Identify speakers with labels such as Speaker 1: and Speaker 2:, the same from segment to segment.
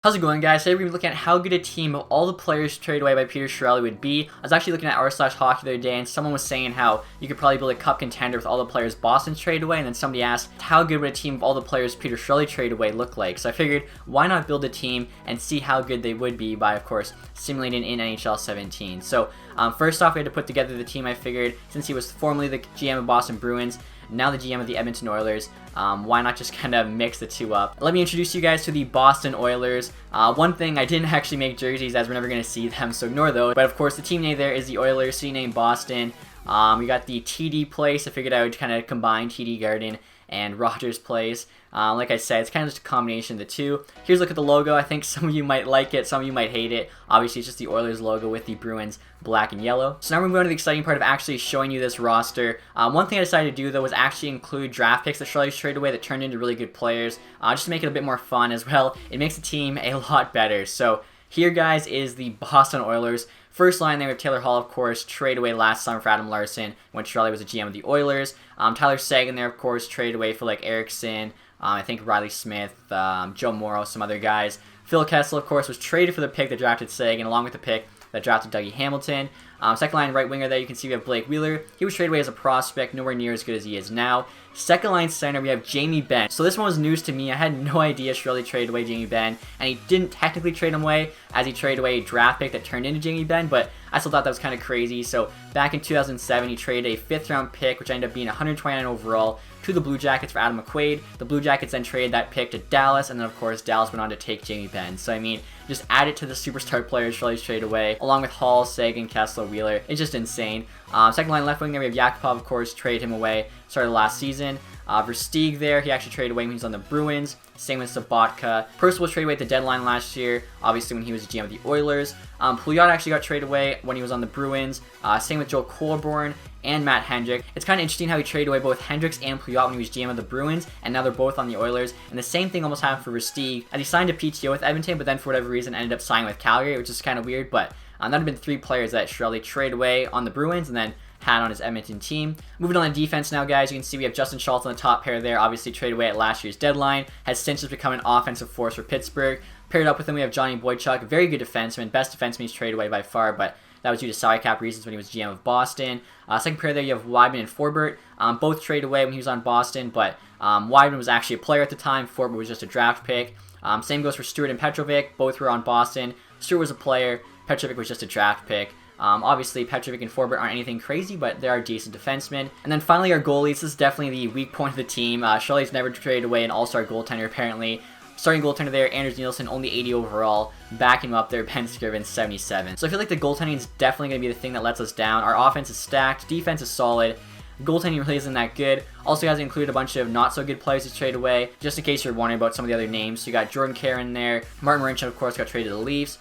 Speaker 1: How's it going, guys? Today we're going to be looking at how good a team of all the players traded away by Peter Chiarelli would be. I was actually looking at r/hockey the other day, and someone was saying how you could probably build a cup contender with all the players Boston's traded away, and then somebody asked, how good would a team of all the players Peter Chiarelli traded away look like? So I figured, why not build a team and see how good they would be by, of course, simulating in NHL 17. So first off, we had to put together the team. I figured, since he was formerly the GM of Boston Bruins, now the GM of the Edmonton Oilers, why not just kind of mix the two up? Let me introduce you guys to the Boston Oilers. One thing, I didn't actually make jerseys, as we're never going to see them, so ignore those. But of course, the team name there is the Oilers, city name Boston. We got the TD Place. I figured I would kind of combine TD Garden and Rogers Place. Like I said, it's kind of just a combination of the two. Here's a look at the logo. I think some of you might like it, some of you might hate it. Obviously, it's just the Oilers logo with the Bruins black and yellow. So now we're going to the exciting part of actually showing you this roster. One thing I decided to do, though, was actually include draft picks that Chiarelli's traded away that turned into really good players, just to make it a bit more fun as well. It makes the team a lot better. So here, guys, is the Boston Oilers. First line there with Taylor Hall, of course, traded away last summer for Adam Larson when Chiarelli was the GM of the Oilers. Tyler Seguin there, of course, traded away for like Erickson, I think Riley Smith, Joe Morrow, some other guys. Phil Kessel, of course, was traded for the pick that drafted Seguin, along with the pick that drafted Dougie Hamilton. Second line right winger there, you can see we have Blake Wheeler. He was traded away as a prospect, nowhere near as good as he is now. Second line center, we have Jamie Benn. So this one was news to me. I had no idea Chiarelli traded away Jamie Benn, and he didn't technically trade him away, as he traded away a draft pick that turned into Jamie Benn, but I still thought that was kind of crazy. So back in 2007, he traded a 5th round pick, which ended up being 129 overall, to the Blue Jackets for Adam McQuaid. The Blue Jackets then traded that pick to Dallas, and then of course Dallas went on to take Jamie Benn. So I mean, just add it to the superstar players Chiarelli's traded away, along with Hall, Seguin, Kessler, Wheeler. It's just insane. Second line left wing there, we have Yakupov, of course, traded him away, started last season. Versteeg there, he actually traded away when he was on the Bruins. Same with Sabatka. Percival was traded away at the deadline last year, obviously when he was the GM of the Oilers. Pouliot actually got traded away when he was on the Bruins. Same with Joe Colborne and Matt Hendrick. It's kind of interesting how he traded away both Hendricks and Pouliot when he was GM of the Bruins, and now they're both on the Oilers. And the same thing almost happened for Versteeg, as he signed a PTO with Edmonton, but then for whatever reason ended up signing with Calgary, which is kind of weird. But that would have been 3 players that Chiarelli traded away on the Bruins and then had on his Edmonton team. Moving on to defense now, guys, you can see we have Justin Schultz on the top pair there, obviously traded away at last year's deadline, has since just become an offensive force for Pittsburgh. Paired up with him, we have Johnny Boychuk, very good defenseman, best defenseman he's traded away by far, but that was due to salary cap reasons when he was GM of Boston. Second pair there, you have Weidman and Forbert, both traded away when he was on Boston, but Weidman was actually a player at the time, Forbert was just a draft pick. Same goes for Stewart and Petrovic, both were on Boston. Stewart was a player, Petrovic was just a draft pick. Obviously, Petrovic and Forbert aren't anything crazy, but they are decent defensemen. And then finally, our goalies. This is definitely the weak point of the team. Chiarelli's never traded away an all-star goaltender, apparently. Starting goaltender there, Anders Nielsen, only 80 overall. Backing him up there, Ben Scriven, 77. So I feel like the goaltending is definitely going to be the thing that lets us down. Our offense is stacked, defense is solid. Goaltending really isn't that good. Also has included a bunch of not-so-good players to trade away, just in case you're wondering about some of the other names. So you got Jordan Karen there. Martin Marincin, of course, got traded to the Leafs.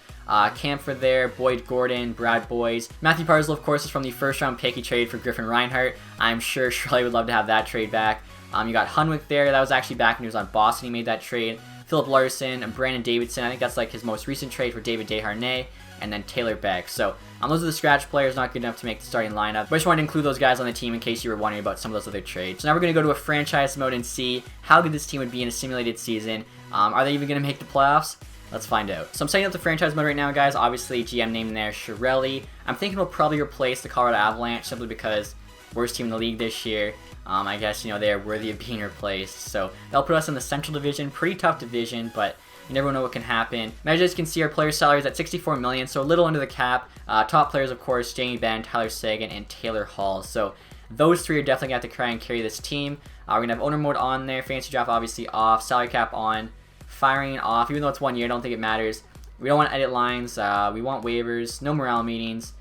Speaker 1: Camphor there, Boyd Gordon, Brad Boyes. Matthew Barzal, of course, is from the 1st round pick he traded for Griffin Reinhart. I'm sure Chiarelli would love to have that trade back. You got Hunwick there. That was actually back when he was on Boston. He made that trade. Philip Larson and Brandon Davidson. I think that's like his most recent trade for David Desharnais. And then Taylor Beck. So those are the scratch players, not good enough to make the starting lineup. But I just wanted to include those guys on the team in case you were wondering about some of those other trades. So now we're going to go to a franchise mode and see how good this team would be in a simulated season. Are they even going to make the playoffs? Let's find out. So I'm setting up the franchise mode right now, guys. Obviously, GM name there, Chiarelli. I'm thinking we'll probably replace the Colorado Avalanche simply because worst team in the league this year. I guess, they're worthy of being replaced. So that'll put us in the Central Division. Pretty tough division, but you never know what can happen. As you guys can see, our player salary is at $64 million, so a little under the cap. Top players, of course, Jamie Benn, Tyler Seguin, and Taylor Hall. So those 3 are definitely going to have to try and carry this team. We're going to have owner mode on there, fantasy draft obviously off, salary cap on, firing off. Even though it's 1 year, I don't think it matters. We don't want to edit lines. We want waivers, no morale meetings.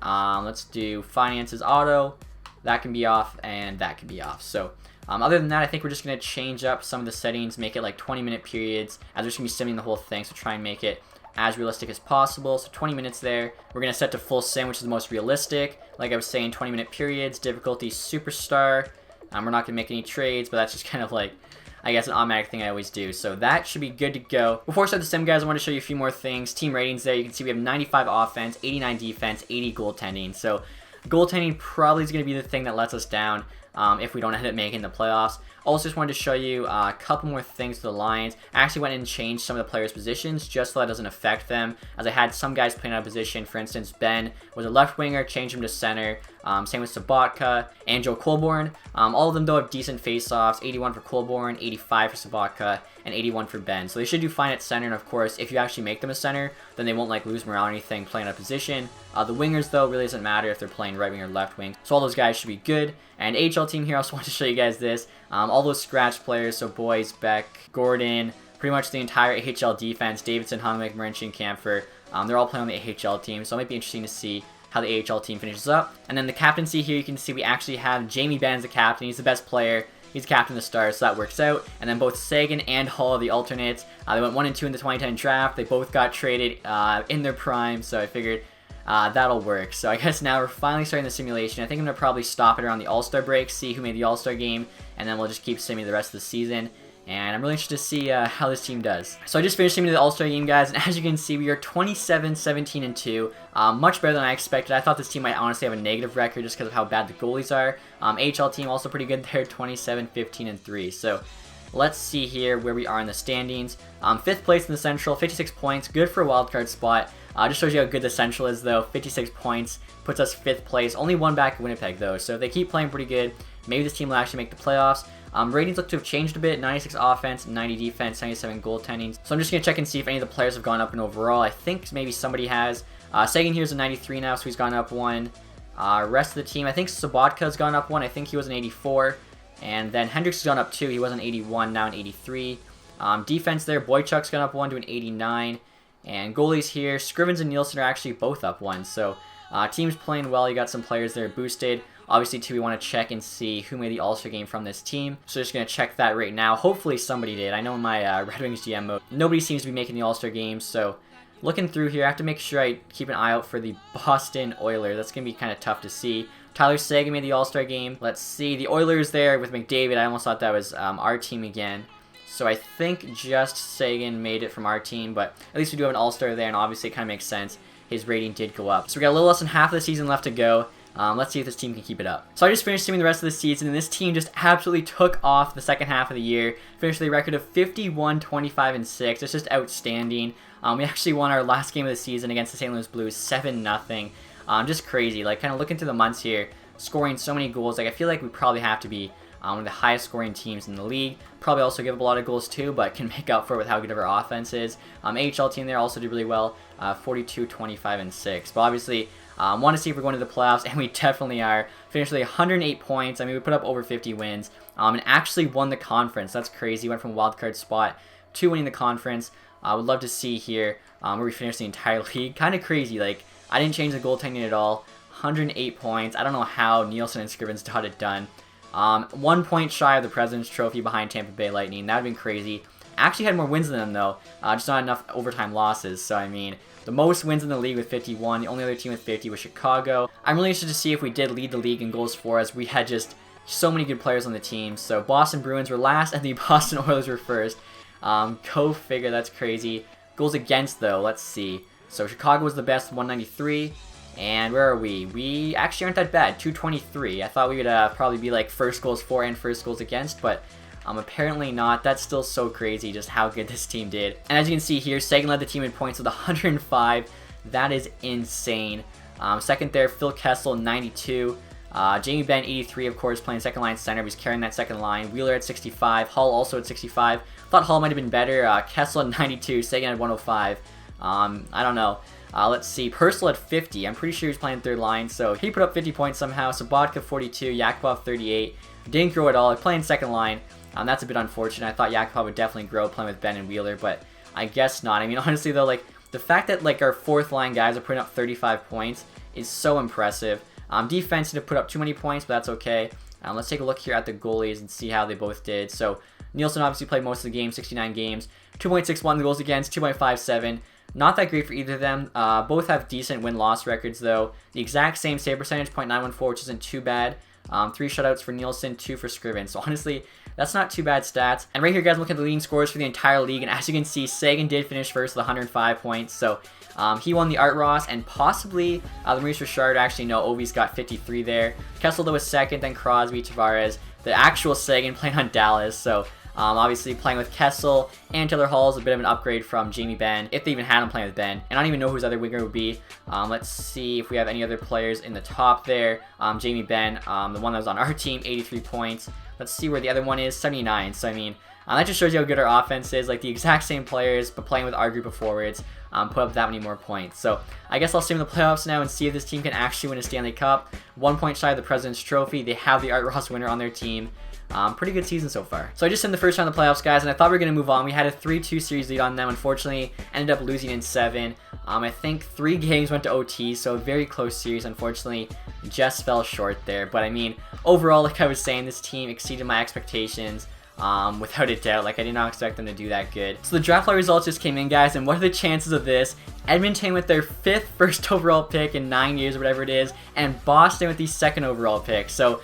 Speaker 1: Let's do finances auto. That can be off, and that can be off. So other than that, I think we're just going to change up some of the settings, make it like 20-minute periods, as we're just going to be simming the whole thing, so try and make it as realistic as possible. So 20 minutes there. We're going to set to full sim, which is the most realistic. Like I was saying, 20-minute periods, difficulty superstar. We're not going to make any trades, but that's just kind of like, I guess, an automatic thing I always do. So that should be good to go. Before I start the sim, guys, I want to show you a few more things. Team ratings there. You can see we have 95 offense, 89 defense, 80 goaltending. So goaltending probably is going to be the thing that lets us down. if we don't end up making the playoffs. Also, just wanted to show you a couple more things to the Lions. I actually went and changed some of the players' positions just so that doesn't affect them, as I had some guys playing out of position. For instance, Ben was a left winger, changed him to center. Same with Sabatka and Joe Colborne. All of them, though, have decent face-offs. 81 for Colborne, 85 for Sabatka, and 81 for Ben. So they should do fine at center, and of course, if you actually make them a center, then they won't like lose morale or anything playing out of position. The wingers, though, really doesn't matter if they're playing right wing or left wing. So all those guys should be good. And AHL team here, I also want to show you guys this. All those scratch players, so Boyce, Beck, Gordon, pretty much the entire AHL defense, Davidson, Hunwick, Marincin, Camphor, they're all playing on the AHL team, so it might be interesting to see how the AHL team finishes up. And then the captaincy here, you can see we actually have Jamie Benn as the captain. He's the best player. He's the captain of the Stars, so that works out. And then both Sagan and Hall are the alternates. They went 1 and 2 in the 2010 draft. They both got traded in their prime, so I figured that'll work. So I guess now we're finally starting the simulation. I think I'm going to probably stop it around the All-Star break, see who made the All-Star game, and then we'll just keep simming the rest of the season. And I'm really interested to see how this team does. So I just finished simming the All-Star game, guys, and as you can see, we are 27, 17, and 2. Much better than I expected. I thought this team might honestly have a negative record just because of how bad the goalies are. AHL team also pretty good there, 27, 15, and 3. So let's see here where we are in the standings. 5th place in the Central, 56 points, good for a wildcard spot. Just shows you how good the Central is, though. 56 points puts us 5th place. Only one back of Winnipeg, though. So if they keep playing pretty good, maybe this team will actually make the playoffs. Ratings look to have changed a bit. 96 offense, 90 defense, 77 goaltending. So I'm just going to check and see if any of the players have gone up in overall. I think maybe somebody has. Sagan here's a 93 now, so he's gone up 1. Rest of the team, I think Sabotka's gone up 1. I think he was an 84. And then Hendricks has gone up 2. He was an 81, now an 83. Defense there, Boychuk's gone up 1 to an 89. And goalies here, Scrivens and Nielsen are actually both up 1. So team's playing well. You got some players there boosted. Obviously, too, we want to check and see who made the All-Star game from this team. So just going to check that right now. Hopefully somebody did. I know in my Red Wings GM mode, nobody seems to be making the All-Star game. So looking through here, I have to make sure I keep an eye out for the Boston Oilers. That's going to be kind of tough to see. Tyler Sagan made the All-Star game. Let's see. The Oilers there with McDavid. I almost thought that was our team again. So I think just Sagan made it from our team. But at least we do have an All-Star there. And obviously it kind of makes sense. His rating did go up. So we got a little less than half of the season left to go. Let's see if this team can keep it up. So I just finished simming the rest of the season, and this team just absolutely took off the second half of the year. Finished with a record of 51, 25, and 6. It's just outstanding. We actually won our last game of the season against the St. Louis Blues 7-0. Just crazy. Like, kind of looking through the months here, scoring so many goals. Like, I feel like we probably have to be one of the highest scoring teams in the league. Probably also give up a lot of goals too, but can make up for it with how good of our offense is. AHL team there also did really well, 42, 25, and 6. But obviously, want to see if we're going to the playoffs, and we definitely are. Finished with 108 points. I mean, we put up over 50 wins, and actually won the conference. That's crazy. Went from wildcard spot to winning the conference. I would love to see here where we finished the entire league. Kind of crazy. Like, I didn't change the goaltending at all. 108 points. I don't know how Nielsen and Scrivens got it done. 1 point shy of the President's Trophy behind Tampa Bay Lightning. That would have been crazy. Actually had more wins than them, though. Just not enough overtime losses. So, I mean, the most wins in the league with 51. The only other team with 50 was Chicago. I'm really interested to see if we did lead the league in goals for, as we had just so many good players on the team. So, Boston Bruins were last, and the Boston Oilers were first. Go figure, that's crazy. Goals against, though, let's see. So, Chicago was the best, 193. And where are we? We actually aren't that bad, 223. I thought we would probably be like first goals for and first goals against, but apparently not. That's still so crazy just how good this team did. And as you can see here, Sagan led the team in points with 105. That is insane. Second there, Phil Kessel, 92. Jamie Benn, 83, of course, playing second line center. He's carrying that second line. Wheeler at 65. Hull also at 65. Thought Hull might have been better. Kessel at 92. Sagan at 105. I don't know. Let's see, Purcell at 50. I'm pretty sure he's playing third line, so he put up 50 points somehow. Sabatka 42, Yakupov 38. Didn't grow at all. Playing second line. That's a bit unfortunate. I thought Yakupov would definitely grow playing with Ben and Wheeler, but I guess not. I mean, honestly though, like the fact that like our fourth line guys are putting up 35 points is so impressive. Defense didn't put up too many points, but that's okay. Let's take a look here at the goalies and see how they both did. So Nielsen obviously played most of the game, 69 games, 2.61 goals against, 2.57. Not that great for either of them. Both have decent win-loss records, though. The exact same save percentage, .914, which isn't too bad. 3 shutouts for Nielsen, 2 for Scrivens. So honestly, that's not too bad stats. And right here, guys, look at the leading scores for the entire league, and as you can see, Seguin did finish first with 105 points, so he won the Art Ross, and possibly the Maurice Richard. Actually, no, Ovi's got 53 there. Kessel, though, was second, then Crosby, Tavares, the actual Seguin playing on Dallas, so obviously playing with Kessel and Taylor Hall is a bit of an upgrade from Jamie Benn, if they even had him playing with Benn. And I don't even know who his other winger would be. Let's see if we have any other players in the top there. Jamie Benn, the one that was on our team, 83 points. Let's see where the other one is, 79. So, I mean, that just shows you how good our offense is. Like, the exact same players, but playing with our group of forwards, put up that many more points. So, I guess I'll stay in the playoffs now and see if this team can actually win a Stanley Cup. 1 point shy of the President's Trophy. They have the Art Ross winner on their team. Pretty good season so far. So I just in the first round of the playoffs, guys, and I thought we were going to move on. We had a 3-2 series lead on them. Unfortunately, ended up losing in 7. I think 3 games went to OT, so a very close series. Unfortunately, just fell short there. But I mean, overall, like I was saying, this team exceeded my expectations. Without a doubt. Like, I did not expect them to do that good. So the draft lottery results just came in, guys, and what are the chances of this? Edmonton with their 5th first overall pick in 9 years, or whatever it is, and Boston with the 2nd overall pick. So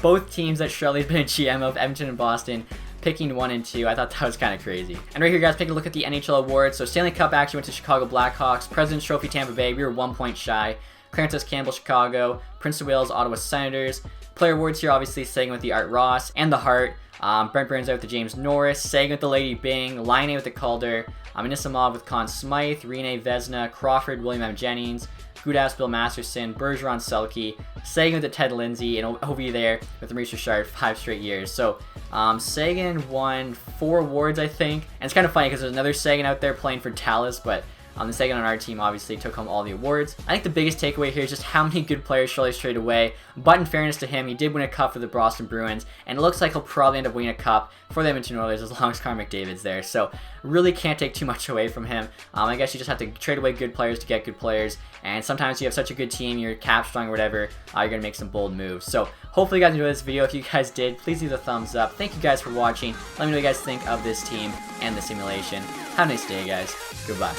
Speaker 1: both teams that Chiarelli's been a GM of, Edmonton and Boston, picking 1 and 2. I thought that was kind of crazy. And right here, guys, taking a look at the NHL awards. So Stanley Cup actually went to Chicago Blackhawks, President's Trophy Tampa Bay, we were 1 point shy. Clarence S. Campbell, Chicago, Prince of Wales, Ottawa Senators. Player awards here, obviously, Seguin with the Art Ross and the Hart. Brent Burns out with the James Norris, Seguin with the Lady Bing, Line with the Calder, Anisimov with Conn Smythe, Rene Vesna, Crawford, William M. Jennings, Gudas, Bill Masterson, Bergeron, Selke, Seguin with the Ted Lindsay, and Ovi there with the Maurice Richard 5 straight years. So Seguin won 4 awards, I think, and it's kind of funny because there's another Seguin out there playing for Dallas, but the Seguin on our team obviously took home all the awards. I think the biggest takeaway here is just how many good players Chiarelli's traded away. But in fairness to him, he did win a cup for the Boston Bruins, and it looks like he'll probably end up winning a cup for the Edmonton Oilers as long as Connor McDavid's there. So really can't take too much away from him. I guess you just have to trade away good players to get good players, and sometimes you have such a good team, you're cap strong or whatever, you're going to make some bold moves. So hopefully you guys enjoyed this video. If you guys did, please leave a thumbs up. Thank you guys for watching. Let me know what you guys think of this team and the simulation. Have a nice day, guys. Goodbye.